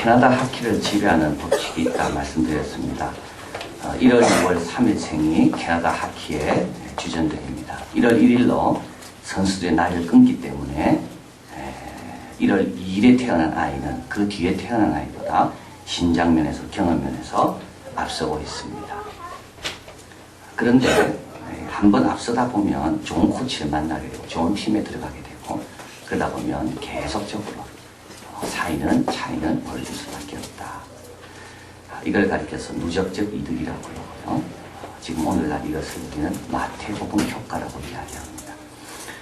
캐나다 하키를 지배하는 법칙이 있다 말씀드렸습니다. 1월 2월 3일생이 캐나다 하키의 주전들입니다. 1월 1일로 선수들의 나이를 끊기 때문에 1월 2일에 태어난 아이는 그 뒤에 태어난 아이보다 신장면에서 경험면에서 앞서고 있습니다. 그런데 한번 앞서다 보면 좋은 코치를 만나게 되고 좋은 팀에 들어가게 되고 그러다 보면 계속적으로 차이는 벌어질 수밖에 없다. 이걸 가리켜서 누적적 이득이라고 그러고요. 지금 오늘날 이것을 우리는 마태복음 효과라고 이야기합니다.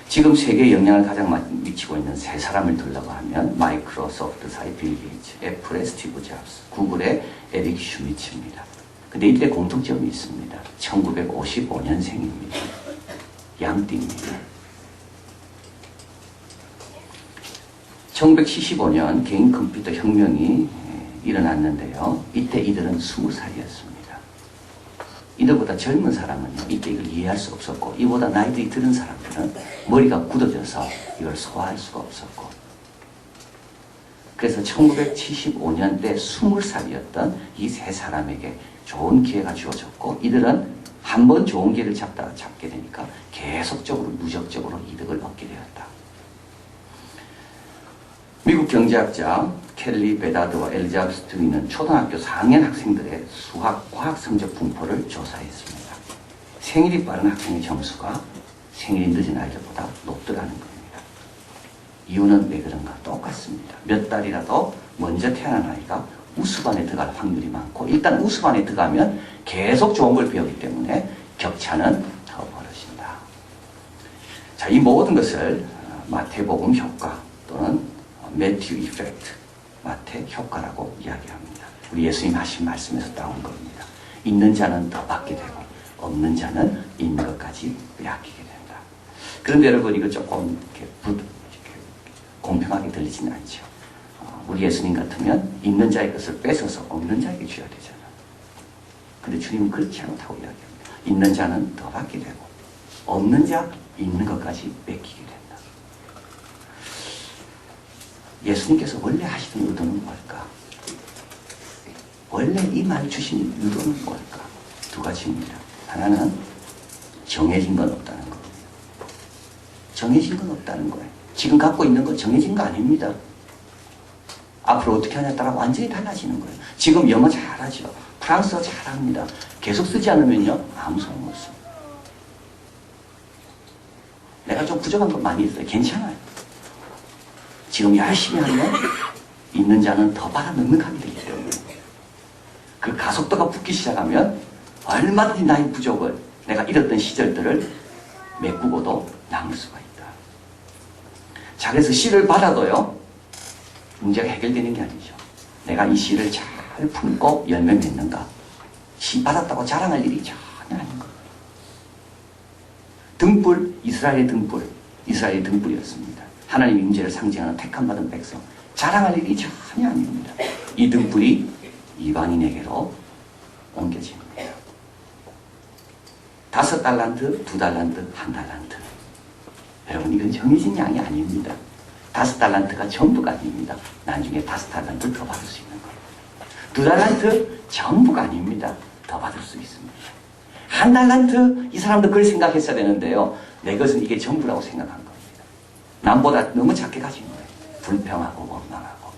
지금 세계에 영향을 가장 많이 미치고 있는 세 사람을 들라고 하면 마이크로소프트사의 빌 게이츠, 애플의 스티브 잡스, 구글의 에릭 슈미츠입니다. 근데 이들의 공통점이 있습니다. 1955년생입니다. 양띠입니다. 1975년 개인 컴퓨터 혁명이 일어났는데요. 이때 이들은 20살이었습니다. 이들보다 젊은 사람은요, 이때 이걸 이해할 수 없었고, 이보다 나이들이 들은 사람들은 머리가 굳어져서 이걸 소화할 수가 없었고, 그래서 1975년대 20살이었던 이 세 사람에게 좋은 기회가 주어졌고, 이들은 한 번 좋은 기회를 잡게 되니까 계속적으로 누적적으로 이득을 얻게 되었다. 미국 경제학자 켈리 베다드와 엘리자베스 트위는 초등학교 4학년 학생들의 수학, 과학 성적 분포를 조사했습니다. 생일이 빠른 학생의 점수가 생일이 늦은 아이들보다 높더라는 겁니다. 이유는 왜 그런가? 똑같습니다. 몇 달이라도 먼저 태어난 아이가 우수반에 들어갈 확률이 많고, 일단 우수반에 들어가면 계속 좋은 걸 배우기 때문에 격차는 더 벌어진다. 자, 이 모든 것을 마태복음 효과 또는 매튜 이펙트, 마태 효과라고 이야기합니다. 우리 예수님 하신 말씀에서 따온 겁니다. 있는 자는 더 받게 되고 없는 자는 있는 것까지 빼앗기게 된다. 그런데 여러분, 이거 조금 이렇게 공평하게 들리지는 않죠. 우리 예수님 같으면 있는 자의 것을 뺏어서 없는 자에게 줘야 되잖아. 근데 주님은 그렇지 않다고 이야기합니다. 있는 자는 더 받게 되고 없는 자 있는 것까지 뺏기게 된다. 예수님께서 원래 하시던 의도는 뭘까? 원래 이 말 주신 의도는 뭘까? 두 가지입니다. 하나는 정해진 건 없다는 겁니다. 정해진 건 없다는 거예요. 지금 갖고 있는 건 정해진 거 아닙니다. 앞으로 어떻게 하냐에 따라 완전히 달라지는 거예요. 지금 영어 잘하죠. 프랑스어 잘합니다. 계속 쓰지 않으면요, 아무 소용없습니다. 내가 좀 부족한 건 많이 있어요. 괜찮아요. 지금 열심히 하면 있는 자는 더 받아 넉넉하게 되기 때문에 그 가속도가 붙기 시작하면 얼마든지 나의 부족을, 내가 잃었던 시절들을 메꾸고도 남을 수가 있다. 자, 그래서 씨를 받아도요, 문제가 해결되는 게 아니죠. 내가 이 씨를 잘 품고 열매 맺는가? 씨 받았다고 자랑할 일이 전혀 아닌 거예요. 등불, 이스라엘의 등불이었습니다. 하나님의 임재를 상징하는 택함받은 백성, 자랑할 일이 전혀 아닙니다. 이 등불이 이방인에게로 옮겨집니다. 5달란트, 2달란트, 1달란트. 여러분, 이건 정해진 양이 아닙니다. 5달란트가 전부가 아닙니다. 나중에 5달란트를 더 받을 수 있는 겁니다. 2달란트 전부가 아닙니다. 더 받을 수 있습니다. 1달란트, 이 사람도 그걸 생각했어야 되는데요. 내 것은 이게 전부라고 생각한 겁니다. 남보다 너무 작게 가진 거예요. 불평하고 원망하고.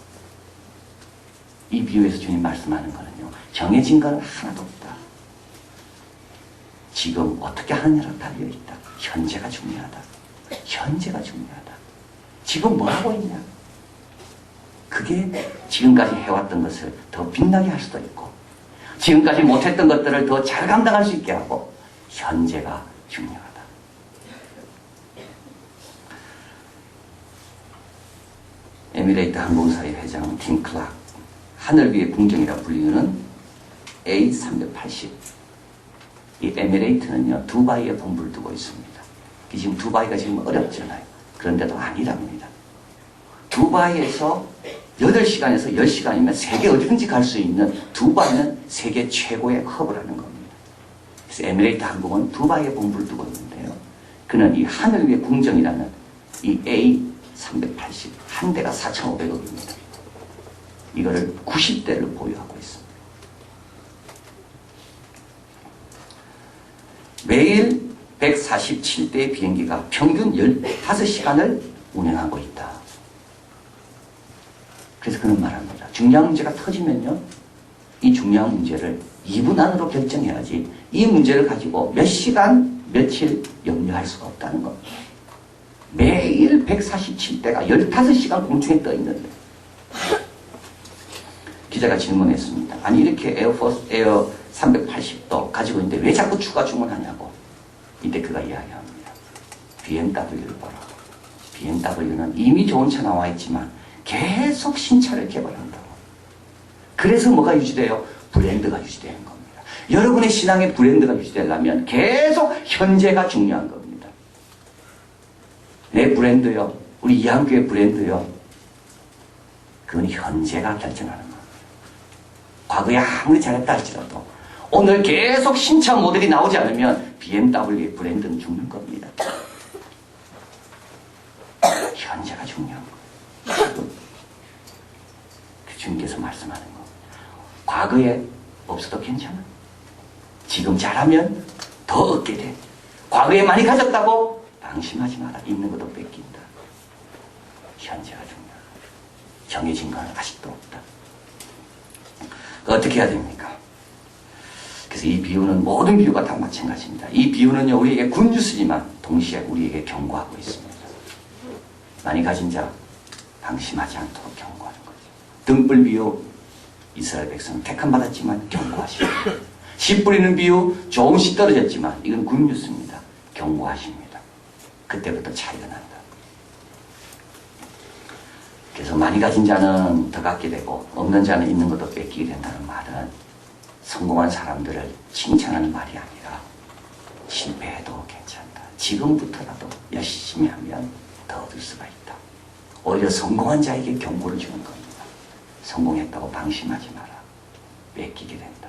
이 비유에서 주님 말씀하는 거는요, 정해진 건 하나도 없다. 지금 어떻게 하느냐로 달려있다. 현재가 중요하다. 현재가 중요하다. 지금 뭐 하고 있냐? 그게 지금까지 해왔던 것을 더 빛나게 할 수도 있고, 지금까지 못했던 것들을 더 잘 감당할 수 있게 하고, 현재가 중요하다. 에미레이트 항공사의 회장 팀 클락, 하늘 위의 궁정이라 불리는 A380. 이 에미레이트는요, 두바이에 본부를 두고 있습니다. 지금 두바이가 지금 어렵잖아요. 그런데도 아니랍니다. 두바이에서 8시간에서 10시간이면 세계 어디든지 갈 수 있는, 두바이는 세계 최고의 허브라는 겁니다. 그래서 에미레이트 항공은 두바이에 본부를 두고 있는데요. 그는 이 하늘 위의 궁정이라는 이 A380, 한 대가 4,500억입니다. 이거를 90대를 보유하고 있습니다. 매일 147대의 비행기가 평균 15시간을 운행하고 있다. 그래서 그런 말합니다. 중요한 문제가 터지면요, 이 중요한 문제를 2분 안으로 결정해야지 이 문제를 가지고 몇 시간, 며칠 염려할 수가 없다는 겁니다. 매일 147대가 15시간 공중에 떠 있는데 기자가 질문했습니다. 아니 이렇게 에어포스 에어 380도 가지고 있는데 왜 자꾸 추가 주문하냐고. 이때 그가 이야기합니다. BMW를 봐라. BMW는 이미 좋은 차 나와 있지만 계속 신차를 개발한다고. 그래서 뭐가 유지돼요? 브랜드가 유지되는 겁니다. 여러분의 신앙의 브랜드가 유지되려면 계속 현재가 중요한 겁니다. 내 브랜드요, 우리 이한교회 브랜드요, 그건 현재가 결정하는 겁니다. 과거에 아무리 잘했다 할지라도 오늘 계속 신차 모델이 나오지 않으면 BMW의 브랜드는 죽는 겁니다. 현재가 중요한 거예요. 그 주님께서 말씀하는 거. 과거에 없어도 괜찮아. 지금 잘하면 더 얻게 돼. 과거에 많이 가졌다고 방심하지 마라. 있는 것도 뺏긴다. 현재가 중요하다. 정해진 건 아직도 없다. 어떻게 해야 됩니까? 그래서 이 비유는 모든 비유가 다 마찬가지입니다. 이 비유는요, 우리에게 굿뉴스지만 동시에 우리에게 경고하고 있습니다. 많이 가진 자 방심하지 않도록 경고하는 거죠. 등불 비유, 이스라엘 백성은 택함 받았지만 경고하십니다. 씨 뿌리는 비유, 좋은 씨 떨어졌지만 이건 굿뉴스입니다. 경고하십니다. 그때부터 차이가 난다. 그래서 많이 가진 자는 더 갖게 되고 없는 자는 있는 것도 뺏기게 된다는 말은 성공한 사람들을 칭찬하는 말이 아니라 실패해도 괜찮다. 지금부터라도 열심히 하면 더 얻을 수가 있다. 오히려 성공한 자에게 경고를 주는 겁니다. 성공했다고 방심하지 마라. 뺏기게 된다.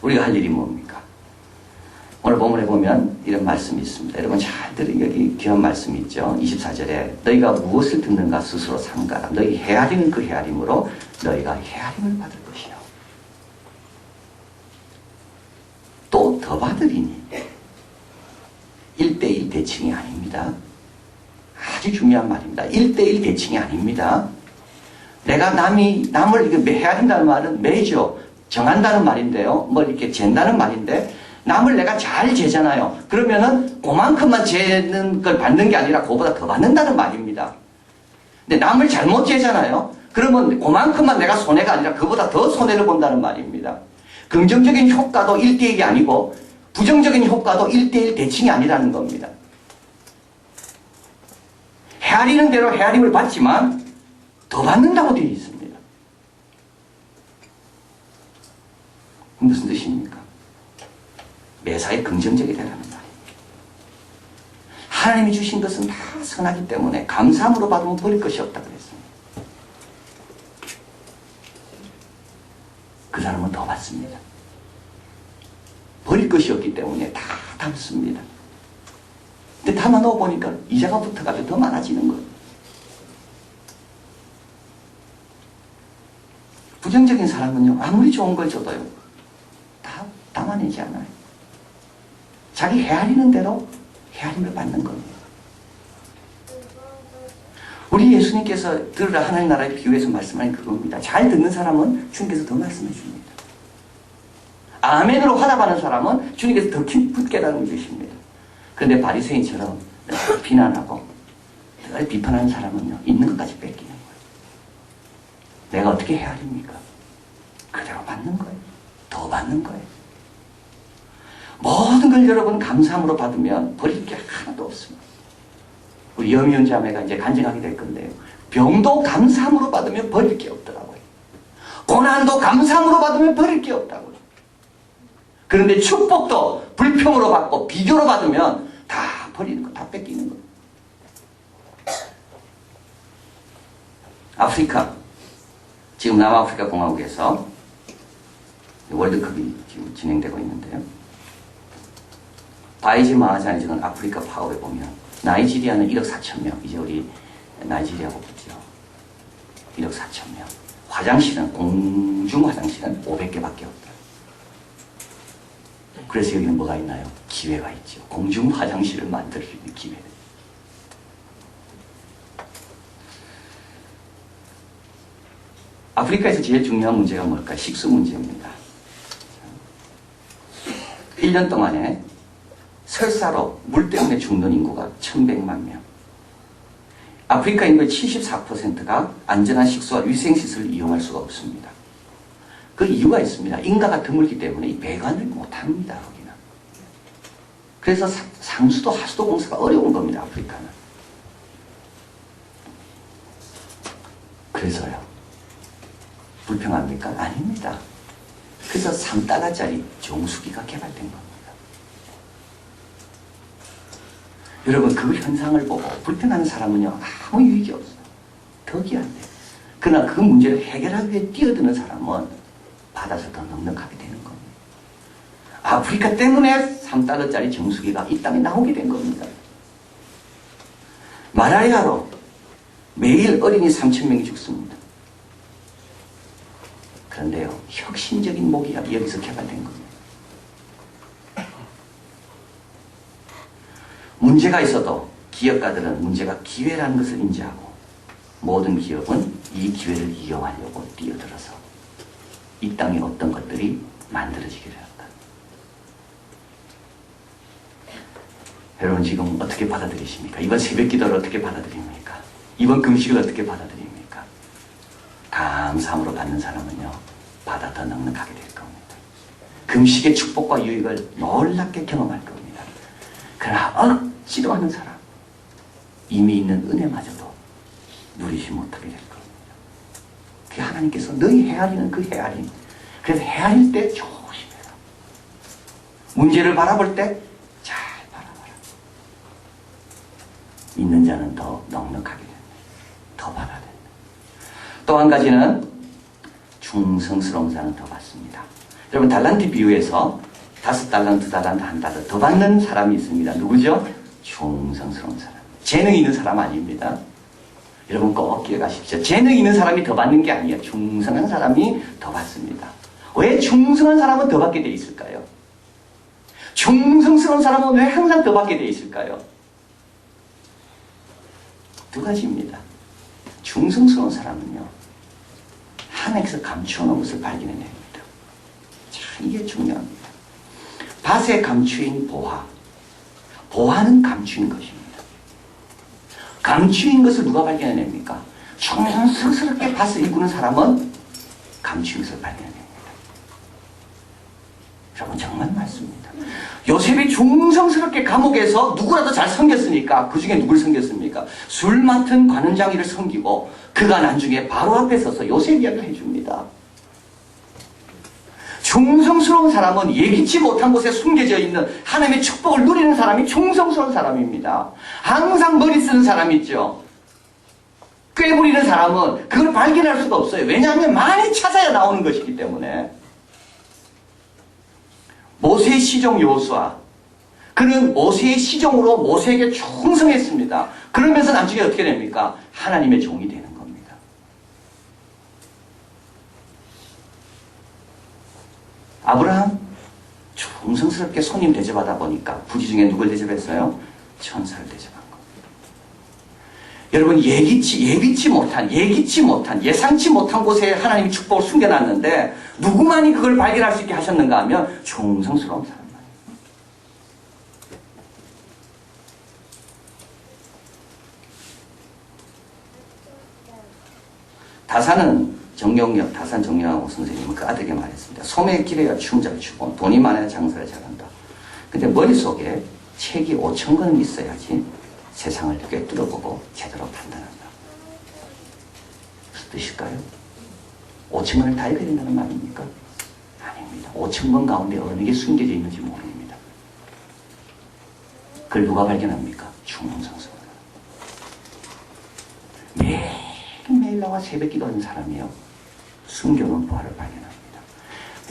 우리가 할 일이 뭡니까? 오늘 본문에 보면 이런 말씀이 있습니다. 여러분 잘 들으 여기 귀한 말씀이 있죠. 24절에 너희가 무엇을 듣는가 스스로 삼가라. 너희 헤아리는 그 헤아림으로 너희가 헤아림을 받을 것이요. 또 더 받으리니 1대1 대칭이 아닙니다. 아주 중요한 말입니다. 1대1 대칭이 아닙니다. 내가 남을 이렇게 헤아린다는 말은 매죠. 정한다는 말인데요. 뭐 이렇게 잰다는 말인데 남을 내가 잘 재잖아요. 그러면은 그만큼만 재는 걸 받는 게 아니라 그거보다 더 받는다는 말입니다. 근데 남을 잘못 재잖아요. 그러면 그만큼만 내가 손해가 아니라 그보다 더 손해를 본다는 말입니다. 긍정적인 효과도 1대1이 아니고 부정적인 효과도 1대1 대칭이 아니라는 겁니다. 헤아리는 대로 헤아림을 받지만 더 받는다고 되어 있습니다. 무슨 뜻입니까? 매사에 긍정적이 되라는 말입니다. 하나님이 주신 것은 다 선하기 때문에 감사함으로 받으면 버릴 것이 없다고 그랬습니다. 그 사람은 더 받습니다. 버릴 것이 없기 때문에 다 담습니다. 근데 담아놓아 보니까 이자가 붙어가지고 더 많아지는 거예요. 부정적인 사람은요, 아무리 좋은 걸 줘도요, 다 담아내지 않아요. 자기 헤아리는 대로 헤아림을 받는 겁니다. 우리 예수님께서 들으라 하나님 나라의 비유에서 말씀하는 그겁니다. 잘 듣는 사람은 주님께서 더 말씀해 줍니다. 아멘으로 화답하는 사람은 주님께서 더 깊게 깨달은 것입니다. 그런데 바리새인처럼 비난하고 비판하는 사람은요, 있는 것까지 뺏기는 거예요. 내가 어떻게 헤아립니까? 그대로 받는 거예요. 더 받는 거예요. 모든 걸 여러분 감사함으로 받으면 버릴 게 하나도 없습니다. 우리 여미운 자매가 이제 간증하게 될 건데요. 병도 감사함으로 받으면 버릴 게 없더라고요. 고난도 감사함으로 받으면 버릴 게 없다고요. 그런데 축복도 불평으로 받고 비교로 받으면 다 버리는 거, 다 뺏기는 거. 아프리카, 지금 남아프리카 공화국에서 월드컵이 지금 진행되고 있는데요. 바이지 마하잔이 지금 아프리카 파업에 보면 나이지리아는 1억 4천 명, 이제 우리 나이지리아고 붙죠. 1억 4천 명. 화장실은, 공중 화장실은 500개밖에 없다. 그래서 여기는 뭐가 있나요? 기회가 있죠. 공중 화장실을 만들 수 있는 기회. 아프리카에서 제일 중요한 문제가 뭘까? 식수 문제입니다. 1년 동안에 설사로 물 때문에 죽는 인구가 1100만 명. 아프리카 인구의 74%가 안전한 식수와 위생시설을 이용할 수가 없습니다. 그 이유가 있습니다. 인가가 드물기 때문에 이 배관을 못합니다. 거기는. 그래서 상수도 하수도 공사가 어려운 겁니다. 아프리카는. 그래서요. 불평합니까? 아닙니다. 그래서 3달러짜리 정수기가 개발된 겁니다. 여러분 그 현상을 보고 불평하는 사람은요 아무 유익이 없어요. 덕이 안 돼요. 그러나 그 문제를 해결하기 위해 뛰어드는 사람은 받아서 더 넉넉하게 되는 겁니다. 아프리카 때문에 3달러짜리 정수기가 이 땅에 나오게 된 겁니다. 말라리아로 매일 어린이 3,000명이 죽습니다. 그런데요 혁신적인 목약이 여기서 개발된 겁니다. 문제가 있어도 기업가들은 문제가 기회라는 것을 인지하고 모든 기업은 이 기회를 이용하려고 뛰어들어서 이 땅에 어떤 것들이 만들어지기를 한다. 여러분 지금 어떻게 받아들이십니까? 이번 새벽 기도를 어떻게 받아들입니까? 이번 금식을 어떻게 받아들입니까? 감사함으로 받는 사람은요 받아 더 넉넉하게 될 겁니다. 금식의 축복과 유익을 놀랍게 경험할 겁니다. 그러나 억지로 하는 사람 이미 있는 은혜마저도 누리지 못하게 될 겁니다. 그 하나님께서 너희 헤아리는 그 헤아림. 그래서 헤아릴 때 조심해라. 문제를 바라볼 때 잘 바라봐라. 있는 자는 더 넉넉하게 된다. 더 받아야 된다. 또 한 가지는 충성스러운 자는 더 받습니다. 여러분 달란트 비유에서 5달란트, 2달란트, 1달러 더 받는 사람이 있습니다. 누구죠? 충성스러운 사람. 재능 있는 사람 아닙니다. 여러분 꼭 기억하십시오. 재능 있는 사람이 더 받는 게 아니에요. 충성한 사람이 더 받습니다. 왜 충성한 사람은 더 받게 돼 있을까요? 충성스러운 사람은 왜 항상 더 받게 돼 있을까요? 두 가지입니다. 충성스러운 사람은요. 하나님께서 감추어놓은 것을 발견해냅니다. 참 이게 중요합니다. 밭에 감추인 보화. 보화는 감추인 것입니다. 감추인 것을 누가 발견해냅니까? 충성스럽게 밭을 이꾸는 사람은 감추인 것을 발견해냅니다. 여러분 정말 맞습니다. 요셉이 충성스럽게 감옥에서 누구라도 잘 섬겼으니까 그 중에 누굴 섬겼습니까? 술 맡은 관원장이를 섬기고 그가 나중에 바로 앞에 서서 요셉 이야기를 해줍니다. 충성스러운 사람은 예기치 못한 곳에 숨겨져 있는 하나님의 축복을 누리는 사람이 충성스러운 사람입니다. 항상 머리 쓰는 사람 있죠. 꾀부리는 사람은 그걸 발견할 수가 없어요. 왜냐하면 많이 찾아야 나오는 것이기 때문에. 모세의 시종 여호수아, 그는 모세의 시종으로 모세에게 충성했습니다. 그러면서 나중에 어떻게 됩니까? 하나님의 종이 되는 겁니다. 아브라함 충성스럽게 손님 대접하다 보니까 부지 중에 누굴 대접했어요? 천사를 대접한 겁니다. 여러분 예기치 못한 예상치 못한 곳에 하나님이 축복을 숨겨놨는데 누구만이 그걸 발견할 수 있게 하셨는가 하면 충성스러운 사람만. 다산 정영하고 선생님은 그 아들에게 말했습니다. 소매에 길어야 춤잘 추고 돈이 많아야 장사를 잘한다. 근데 머릿속에 책이 5,000권은 있어야지 세상을 꿰뚫어보고 제대로 판단한다. 무슨 뜻일까요? 5,000권을 다 읽어야 된다는 말입니까? 아닙니다. 5,000권 가운데 어느 게 숨겨져 있는지 모릅니다. 그걸 누가 발견합니까? 충성스러운 사람. 매일 나와 새벽 기도하는 사람이요. 숨겨놓은 보화를 발견합니다.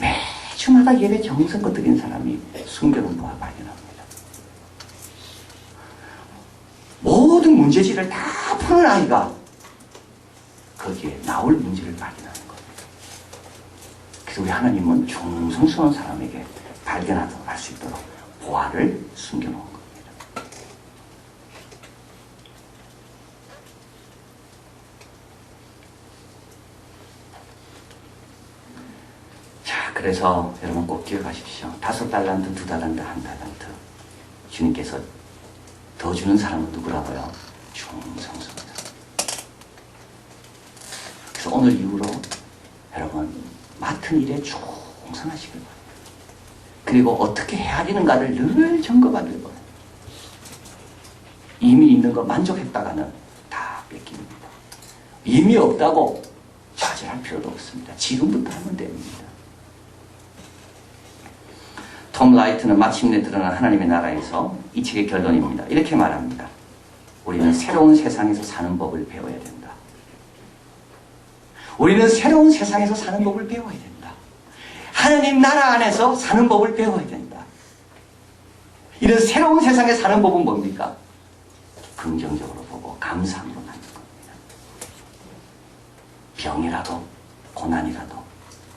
매주마다 예배 정성껏 드린 사람이 숨겨놓은 보화를 발견합니다. 모든 문제지를 다 푸는 아이가 거기에 나올 문제를 발견하는 겁니다. 그래서 우리 하나님은 충성스러운 사람에게 발견하도록 할 수 있도록 보화를 숨겨놓은 겁니다. 자, 그래서 여러분 꼭 기억하십시오. 5달란트, 2달란트, 1달란트. 주님께서 더 주는 사람은 누구라고요? 충성스러운 사람. 그래서 오늘 이후로 여러분 맡은 일에 충성하시길 바랍니다. 그리고 어떻게 헤아리는가를 늘 점검하길 바랍니다. 이미 있는 거 만족했다가는 다 뺏깁니다. 이미 없다고 좌절할 필요도 없습니다. 지금부터 하면 됩니다. 톰 라이트는 마침내 드러난 하나님의 나라에서 이 책의 결론입니다. 이렇게 말합니다. 우리는 새로운 세상에서 사는 법을 배워야 된다. 우리는 새로운 세상에서 사는 법을 배워야 된다. 하나님 나라 안에서 사는 법을 배워야 된다. 이런 새로운 세상에 사는 법은 뭡니까? 긍정적으로 보고 감사함으로 만든 겁니다. 병이라도 고난이라도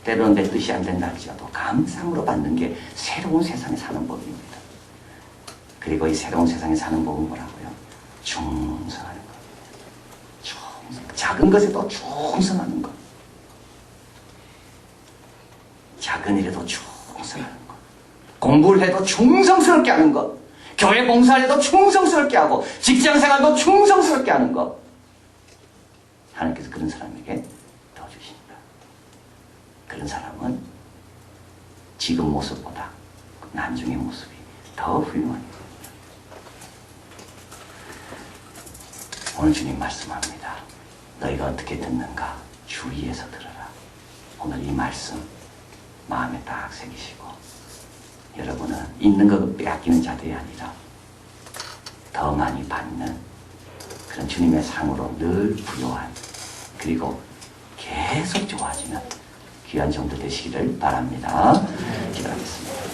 때로는 내 뜻이 안 된다 할지라도 감사함으로 받는 게 새로운 세상에 사는 법입니다. 그리고 이 새로운 세상에 사는 법은 뭐라고요? 충성하는 겁니다. 작은 것에도 충성하는 것. 작은 일에도 충성하는 것. 공부를 해도 충성스럽게 하는 것. 교회 봉사를 해도 충성스럽게 하고 직장생활도 충성스럽게 하는 것. 하나님께서 그런 사람에게 더 주십니다. 그런 사람은 지금 모습보다 나중의 모습이 더 훌륭합니다. 오늘 주님 말씀합니다. 너희가 어떻게 듣는가 주의해서 들어라. 오늘 이 말씀 마음에 딱 새기시고 여러분은 있는 것 빼앗기는 자들이 아니라 더 많이 받는 그런 주님의 상으로 늘 부요한 그리고 계속 좋아지는 귀한 정도 되시기를 바랍니다. 기도하겠습니다.